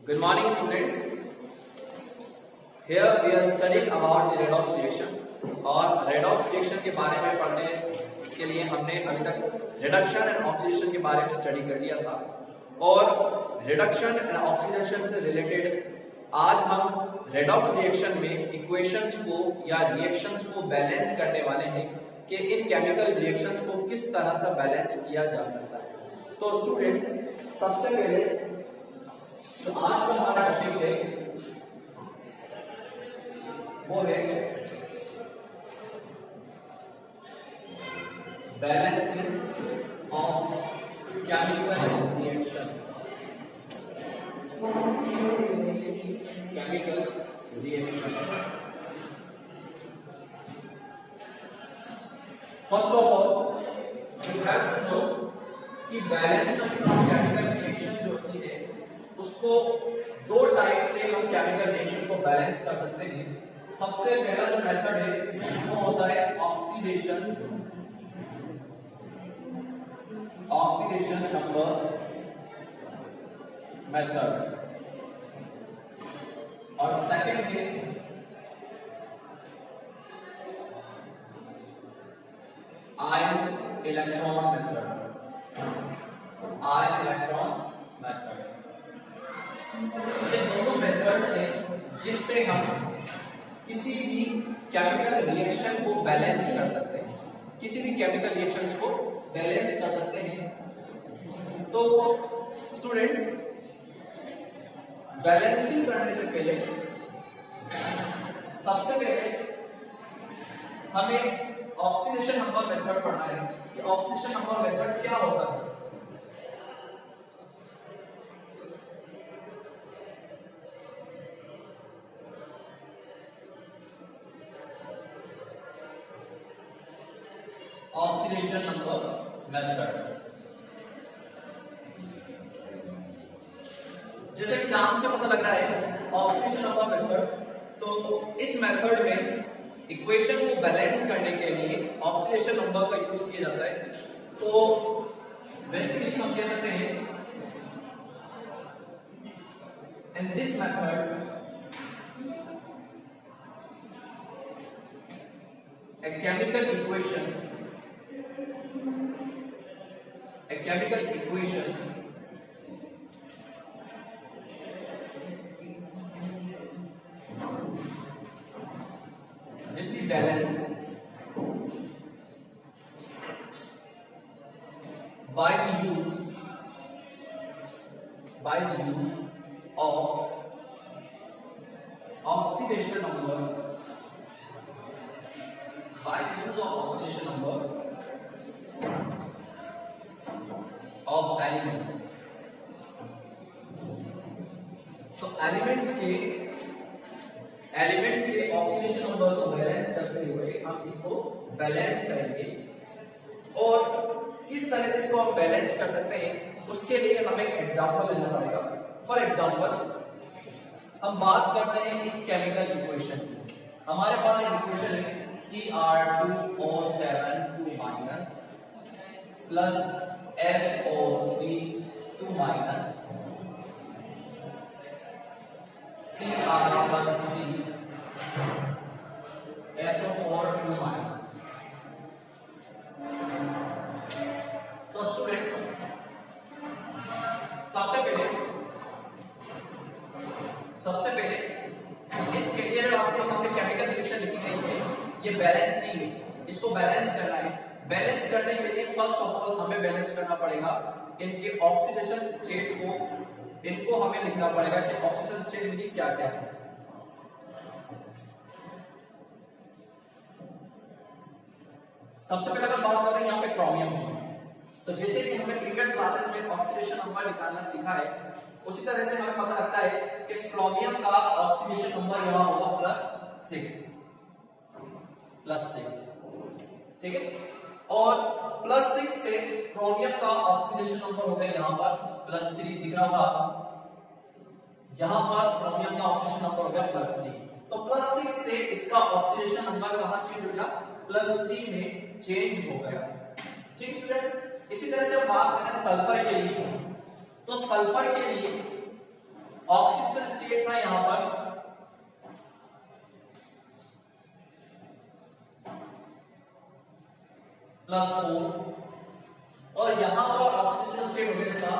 Good morning, students. Here we are studying about the redox reaction. और redox reaction के बारे में पढ़ने के लिए हमने अभी तक reduction and oxidation के बारे में स्टडी कर लिया था और reduction and oxidation से रिलेटेड आज हम redox reaction में इक्वेशंस को या रिएक्शंस को बैलेंस करने वाले हैं कि इन केमिकल रिएक्शंस को किस तरह से बैलेंस किया जा सकता है। तो स्टूडेंट्स, सबसे पहले तो आज का हमारा टॉपिक है वो है balancing of chemical reaction. Chemical reaction, first of all you have to know कि बैलेंस ऑफ केमिकल रिएक्शन जो होती है उसको दो टाइप से हम केमिकल रिएक्शन को बैलेंस कर सकते हैं। सबसे पहला जो मेथड है वो होता है ऑक्सीडेशन नंबर मेथड और सेकंड है आयन इलेक्ट्रॉन मेथड। ये दोनों मेथड्स हैं जिससे हम किसी भी केमिकल रिएक्शन को बैलेंस कर सकते हैं, किसी भी केमिकल रिएक्शंस को बैलेंस कर सकते हैं। तो स्टूडेंट्स, बैलेंसिंग करने से पहले सबसे पहले हमें ऑक्सीडेशन नंबर मेथड पढ़ना है कि ऑक्सीडेशन नंबर मेथड क्या होता है। ऑक्सीडेशन नंबर मेथड, जैसे कि नाम से पता लग रहा है ऑक्सीडेशन नंबर मेथड, तो इस मेथड में इक्वेशन को बैलेंस करने के लिए ऑक्सीडेशन नंबर का यूज किया जाता है। तो बेसिकली हम कह सकते हैं in this method a chemical equation will be balanced by the use of oxidation number, of elements। तो एलिमेंट्स के ऑक्सीडेशन नंबर को बैलेंस करते हुए हम इसको बैलेंस करेंगे। और किस तरह से इसको हम बैलेंस कर सकते हैं उसके लिए हमें एक एग्जांपल लेना पड़ेगा। फॉर एग्जांपल हम बात करते हैं इस केमिकल इक्वेशन की। हमारे पास एक इक्वेशन है Cr2O7 2- plus SO3 2- Cr+3 SO4 2-। तो स्टूडेंट्स, सबसे पहले इस क्रिएटर आपके सामने केमिकल रिएक्शन लिखी गई है, ये बैलेंस नहीं है, इसको बैलेंस करना है। बैलेंस करने के लिए फर्स्ट ऑफ ऑल हमें बैलेंस करना पड़ेगा इनके ऑक्सीडेशन स्टेट को, इनको हमें लिखना पड़ेगा कि ऑक्सीडेशन स्टेट इनकी क्या क्या है। सबसे पहले हम बात करें यहाँ पे क्रोमियम की। तो जैसे कि हमने प्रीवियस क्लासेस में ऑक्सीडेशन नंबर निकालना सीखा है, उसी तरह से हमें पता लगता है कि क्रोमियम का ऑक्सीडेशन नंबर यहाँ होगा +6, ठीक है। और +6 से क्रोमियम का ऑक्सीडेशन नंबर हो गया यहाँ पर +3 दिख रहा होगा, यहाँ पर क्रोमियम का ऑक्सीडेशन नंबर हो गया +3। तो +6 से इसका ऑक्सीडेशन नंबर कहाँ चेंज हो गया, +3 में चेंज हो गया। ठीक स्टूडेंट्स, इसी तरह से बात करें सल्फर के लिए, तो सल्फर के लिए ऑक्सीजन स्टेट था यहां पर +4 और यहां पर ऑक्सीजन स्टेट हो गया इसका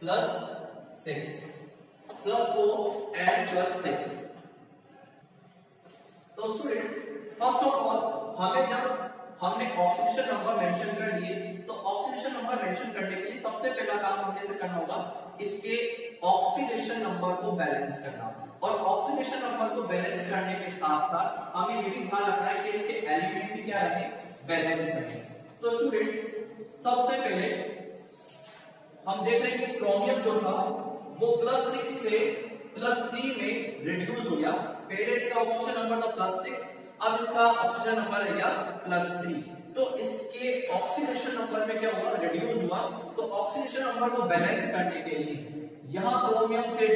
+6, +4 एंड +6। तो स्टूडेंट्स फर्स्ट ऑफ ऑल हमें जब हमने ऑक्सीडेशन नंबर मेंशन कर दिए तो ऑक्सीडेशन नंबर मेंशन करने के लिए सबसे पहला काम हमें से करना होगा इसके ऑक्सीडेशन नंबर को बैलेंस करना। और ऑक्सीडेशन नंबर को बैलेंस करने के साथ साथ हमें ये भी ध्यान रखना है कि इसके एलिमेंट भी क्या रहे, बैलेंस रहे। तो स्टूडेंट्स सबसे पहले हम देख रहे हैं कि क्रोमियम जो था वो +6 से +3 में रिड्यूस हो गया। पहले इसका ऑक्सीजन नंबर था +6, अब इसका ऑक्सीजन नंबर है क्या +3। तो इसके ऑक्सीडेशन नंबर में क्या हुआ, रिड्यूस हुआ। तो ऑक्सीडेशन नंबर को बैलेंस करने के लिए यहां क्रोमियम थे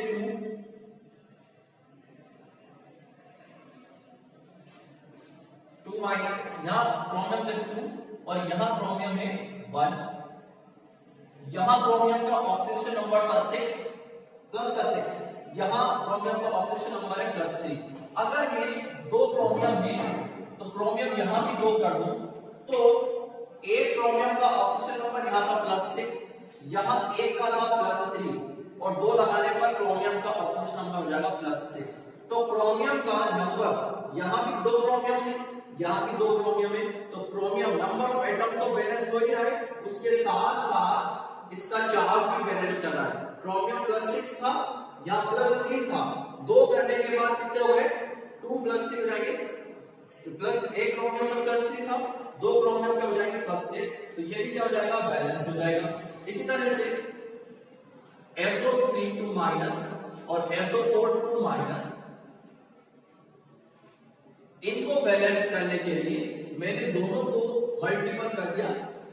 2 माइनस, यहां क्रोमियम थे 2 और यहां क्रोमियम है 1। यहां क्रोमियम का ऑक्सीडेशन नंबर था 6 प्लस का 6, यहां क्रोमियम का ऑक्सीडेशन नंबर है +3। अगर ये दो क्रोमियम है तो क्रोमियम यहां भी 2 कर दूं तो एक क्रोमियम का ऑक्सीजन नंबर यहां था +6, यहां एक का था +3 और 2 लगाने पर क्रोमियम का ऑक्सीजन नंबर हो जाएगा +6। तो क्रोमियम का नंबर यहां भी 2 क्रोमियम है, यहां भी 2 क्रोमियम है, तो क्रोमियम नंबर ऑफ एटम तो बैलेंस हो ही रहा है, उसके साथ साथ इसका चार्ज भी बैलेंस कर रहा है। क्रोमियम +6 था, यहां +3 था, 2 करने के बाद कितने हो गए, 2 + 3 हो जाएंगे। तो एक क्रोमियम में +3 था, 2 क्रोमियम पे हो जाएंगे +6, तो ये भी क्या हो जाएगा, बैलेंस हो जाएगा। इसी तरह से SO3 2- और SO4 2-, इनको बैलेंस करने के लिए मैंने दोनों को मल्टीपल कर दिया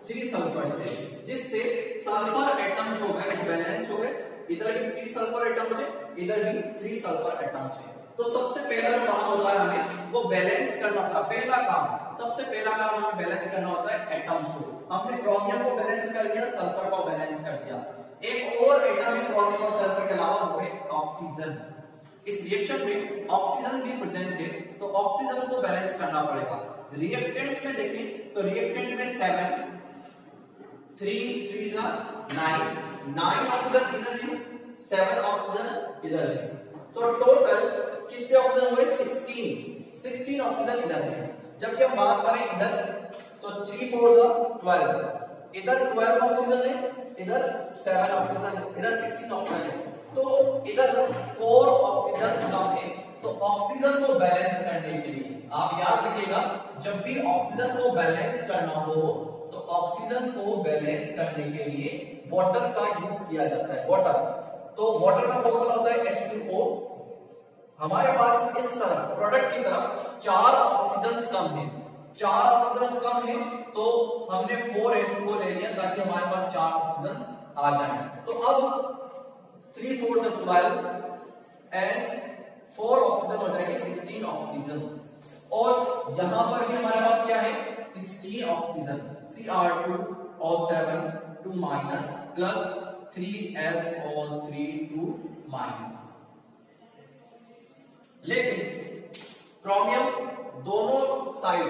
3 सल्फर से, जिससे सल्फर एटम जो है वो बैलेंस हो गए। इधर भी 3 सल्फर एटम से, इधर भी 3 सल्फर एटम से। तो सबसे पहला जो काम होता है हमें वो बैलेंस करना था। पहला काम, सबसे पहला काम हमें बैलेंस करना होता है एटम्स को। हमने क्रोमियम को बैलेंस कर दिया, सल्फर को बैलेंस कर दिया। एक और एटम है क्रोमियम और सल्फर के अलावा, वो है ऑक्सीजन। इस रिएक्शन में ऑक्सीजन भी प्रेजेंट है, तो ऑक्सीजन को बैलेंस करना पड़ेगा। रिएक्टेंट में देखें तो रिएक्टेंट में 7 3 3 9 ऑक्सीजन इधर है, 7 ऑक्सीजन इधर है। तो टोटल कितने ऑक्सीजन हुए, 16 ऑक्सीजन इधर है। जबकि हम बात करें इधर तो 3 4 12, इधर 12 ऑक्सीजन है, इधर 7 ऑक्सीजन है, इधर 16 ऑक्सीजन है। तो इधर 4 ऑक्सीजन कम है। तो ऑक्सीजन को बैलेंस करने के लिए आप याद रखिएगा, जब भी ऑक्सीजन को बैलेंस करना हो तो ऑक्सीजन को बैलेंस करने के लिए वाटर का यूज किया जाता है। वाटर, तो वाटर का फॉर्मूला होता है H2O। हमारे पास इस तरफ प्रोडक्ट की तरफ 4 ऑक्सीजन कम है, 4 ऑक्सीजन कम है, तो हमने 4 H2O ले लिया ताकि हमारे पास 4 ऑक्सीजन आ जाए। तो अब 3 4 12 एंड 4 ऑक्सीजन हो जाएंगे 16 ऑक्सीजन। और यहां पर भी हमारे पास क्या है, 16 ऑक्सीजन, Cr2O7 2- प्लस 3SO3 2-। लेकिन क्रोमियम दोनों साइड,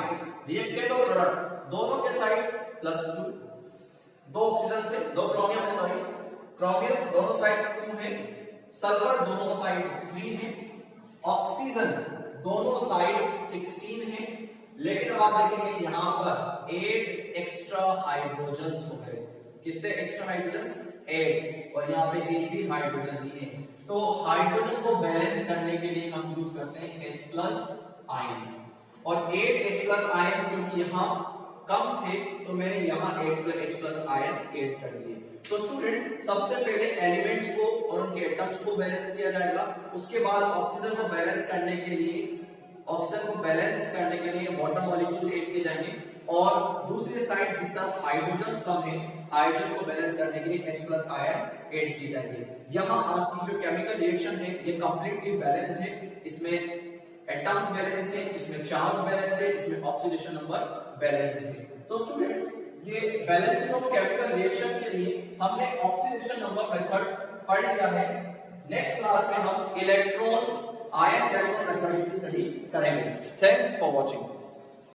रिएक्टेंट और प्रोडक्ट दोनों के साइड +2, 2 ऑक्सीजन से 2 क्रोमियम है, सॉरी क्रोमियम दोनों साइड 2 है, सल्फर दोनों साइड 3 है, ऑक्सीजन दोनों साइड 16 है। लेकिन अब आप देखेंगे यहां पर 8 एक्स्ट्रा हाइड्रोजन हो गए। कितने एक्स्ट्रा हाइड्रोजन, 8, और यहां पे एक भी हाइड्रोजन नहीं है। तो हाइड्रोजन को बैलेंस करने के लिए हम यूज करते हैं H+ आयंस, और 8 H+ आयंस क्योंकि यहां कम थे तो मैंने यहां 8 H+ आयन ऐड कर दिए। तो स्टूडेंट सबसे पहले एलिमेंट्स को और उनके एटम्स को बैलेंस किया जाएगा, उसके बाद ऑक्सीजन को बैलेंस करने के लिए वाटर मॉलिक्यूल्स ऐड किए जाएंगे, और दूसरी साइड जिस तरफ हाइड्रोजन कम है, हाइड्रोजन को बैलेंस करने के लिए H+ आयन ऐड किए जाएंगे। यहाँ आपकी जो केमिकल रिएक्शन है ये कंप्लीटली बैलेंस है, इसमें एटम्स बैलेंस है, इसमें चार्ज बैलेंस है, इसमें ऑक्सीडेशन नंबर बैलेंस है। तो स्टूडेंट्स ये बैलेंसिंग ऑफ केमिकल रिएक्शन के लिए हमने ऑक्सीडेशन नंबर मेथड पढ़ लिया है। नेक्स्ट क्लास में हम इलेक्ट्रॉन आयन इलेक्ट्रॉन मेथड की स्टडी करेंगे। Thanks for watching.